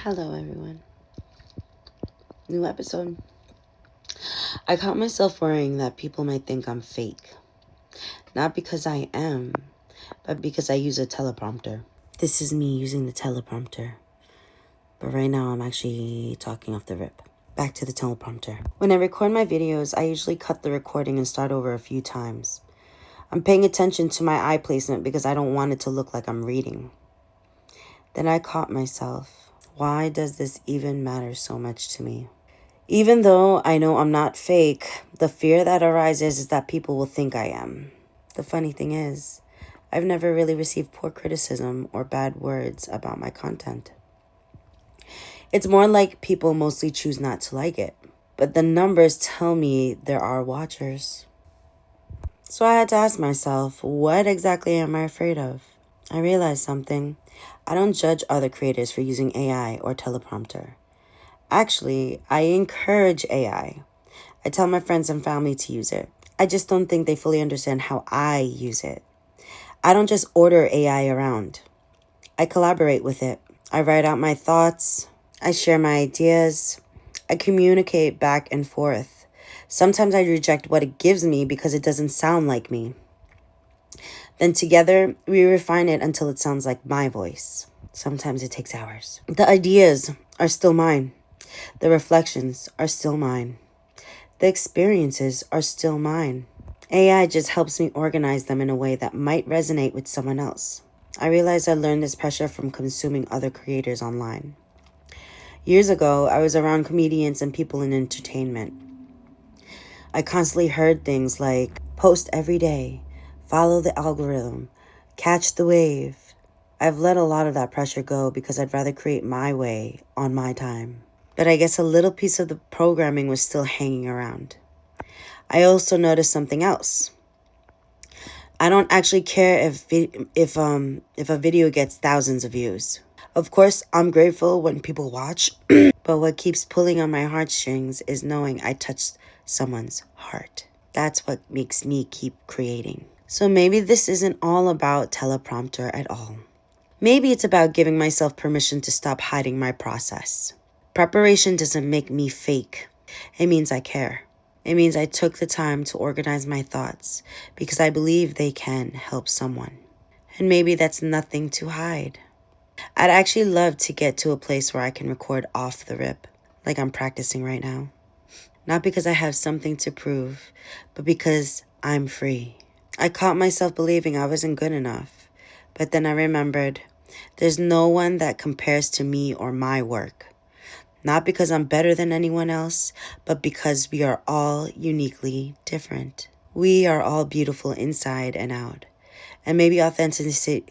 Hello, everyone. New episode. I caught myself worrying that people might think I'm fake. Not because I am, but because I use a teleprompter. This is me using the teleprompter. But right now, I'm actually talking off the rip. Back to the teleprompter. When I record my videos, I usually cut the recording and start over a few times. I'm paying attention to my eye placement because I don't want it to look like I'm reading. Then I caught myself. Why does this even matter so much to me? Even though I know I'm not fake, the fear that arises is that people will think I am. The funny thing is, I've never really received poor criticism or bad words about my content. It's more like people mostly choose not to like it. But the numbers tell me there are watchers. So I had to ask myself, what exactly am I afraid of? I realized something. I don't judge other creators for using AI or teleprompter. Actually, I encourage AI. I tell my friends and family to use it. I just don't think they fully understand how I use it. I don't just order AI around. I collaborate with it. I write out my thoughts. I share my ideas. I communicate back and forth. Sometimes I reject what it gives me because it doesn't sound like me. Then together, we refine it until it sounds like my voice. Sometimes it takes hours. The ideas are still mine. The reflections are still mine. The experiences are still mine. AI just helps me organize them in a way that might resonate with someone else. I realized I learned this pressure from consuming other creators online. Years ago, I was around comedians and people in entertainment. I constantly heard things like, post every day, follow the algorithm, catch the wave. I've let a lot of that pressure go because I'd rather create my way on my time. But I guess a little piece of the programming was still hanging around. I also noticed something else. I don't actually care if a video gets thousands of views. Of course, I'm grateful when people watch, but what keeps pulling on my heartstrings is knowing I touched someone's heart. That's what makes me keep creating. So maybe this isn't all about teleprompter at all. Maybe it's about giving myself permission to stop hiding my process. Preparation doesn't make me fake. It means I care. It means I took the time to organize my thoughts because I believe they can help someone. And maybe that's nothing to hide. I'd actually love to get to a place where I can record off the rip, like I'm practicing right now. Not because I have something to prove, but because I'm free. I caught myself believing I wasn't good enough, but then I remembered there's no one that compares to me or my work. Not because I'm better than anyone else, but because we are all uniquely different. We are all beautiful inside and out. And maybe authenticity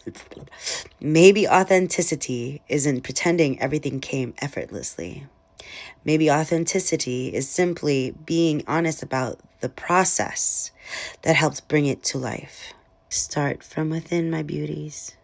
isn't pretending everything came effortlessly. Maybe authenticity is simply being honest about the process that helps bring it to life. Start from within, my beauties.